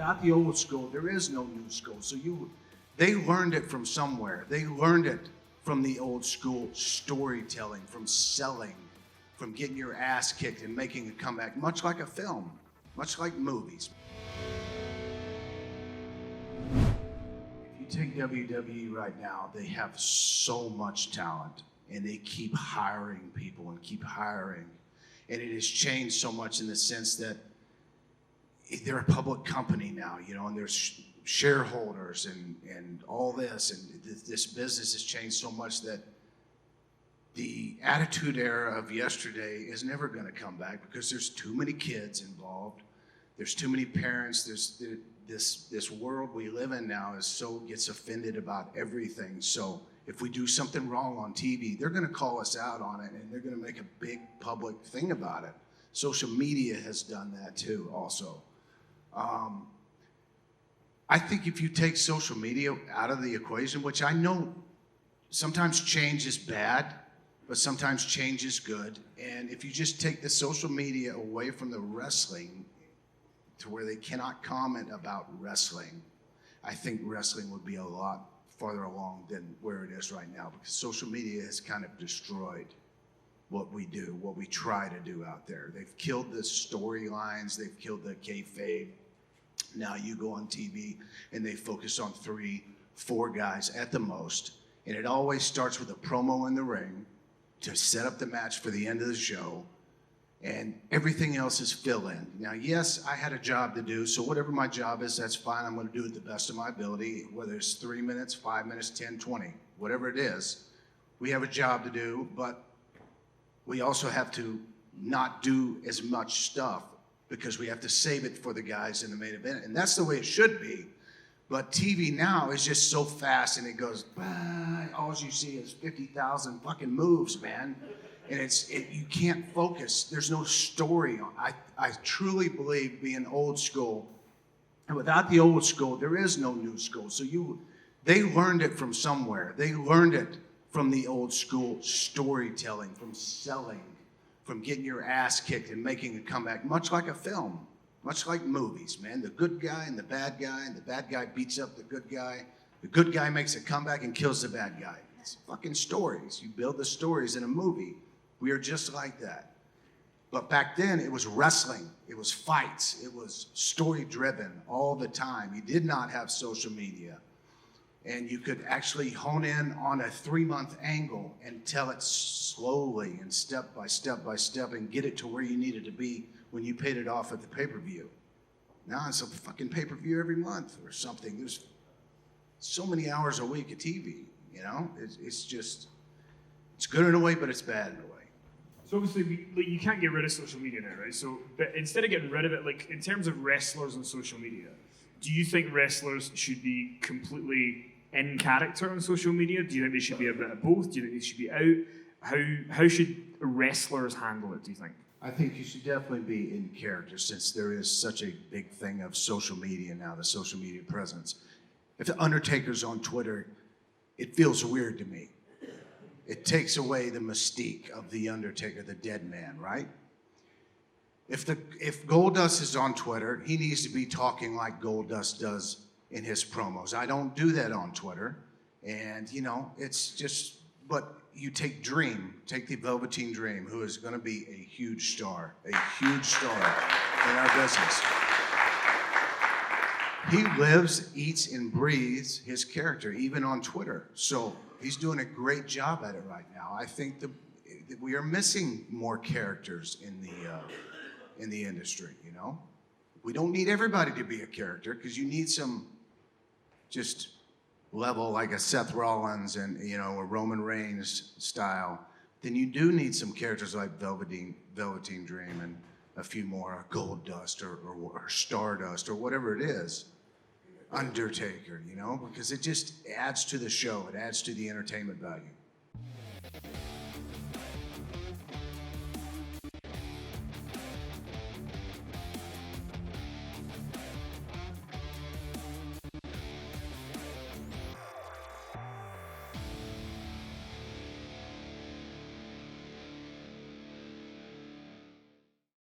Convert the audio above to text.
without the old school, there is no new school. So they learned it from somewhere. They learned it from the old school storytelling, from selling, from getting your ass kicked and making a comeback, much like a film, much like movies. If you take WWE right now, they have so much talent, and they keep hiring people and keep hiring. And it has changed so much in the sense that they're a public company now, you know, and there's shareholders and all this, and this business has changed so much that the attitude era of yesterday is never going to come back because there's too many kids involved. There's too many parents. There's this world we live in now gets offended about everything. So if we do something wrong on TV, they're going to call us out on it, and they're going to make a big public thing about it. Social media has done that too also. I think if you take social media out of the equation, which I know sometimes change is bad, but sometimes change is good. And if you just take the social media away from the wrestling to where they cannot comment about wrestling, I think wrestling would be a lot farther along than where it is right now, because social media has kind of destroyed what we do, what we try to do out there. They've killed the storylines, they've killed the kayfabe. Now you go on TV and they focus on 3-4 guys at the most, and it always starts with a promo in the ring to set up the match for the end of the show, and everything else is fill-in. Now, yes, I had a job to do, so whatever my job is, that's fine. I'm going to do it the best of my ability, whether it's 3 minutes, 5 minutes, 10, 20, whatever it is. We have a job to do, but we also have to not do as much stuff because we have to save it for the guys in the main event, and that's the way it should be. But TV now is just so fast, and it goes, all you see is 50,000 fucking moves, man. And you can't focus. There's no story. I truly believe being old school, and without the old school, there is no new school. So they learned it from somewhere. They learned it from the old school storytelling, from selling, from getting your ass kicked and making a comeback, much like a film, much like movies, man. The good guy and the bad guy beats up the good guy makes a comeback and kills the bad guy. It's fucking stories. You build the stories in a movie. We are just like that. But back then, it was wrestling. It was fights. It was story-driven all the time. You did not have social media. And you could actually hone in on a 3-month angle and tell it slowly and step by step by step and get it to where you needed to be when you paid it off at the pay-per-view. Now it's a fucking pay-per-view every month or something. There's so many hours a week of TV, you know? It's good in a way, but it's bad in a way. So obviously, you can't get rid of social media now, right? So, but instead of getting rid of it, like in terms of wrestlers and social media, do you think wrestlers should be completely in character on social media? Do you think they should be a bit of both? Do you think they should be out? How should wrestlers handle it, do you think? I think you should definitely be in character, since there is such a big thing of social media now, the social media presence. If the Undertaker's on Twitter, it feels weird to me. It takes away the mystique of the Undertaker, the dead man, right? If Goldust is on Twitter, he needs to be talking like Goldust does in his promos. I don't do that on Twitter, and it's just. But you take the Velveteen Dream, who is going to be a huge star in our business. He lives, eats, and breathes his character, even on Twitter. So he's doing a great job at it right now. I think that we are missing more characters in the industry. We don't need everybody to be a character, because you need some just level, like a Seth Rollins and a Roman Reigns style. Then you do need some characters like Velveteen Dream and a few more, Goldust or Stardust or whatever it is. Undertaker, because it just adds to the show. It adds to the entertainment value.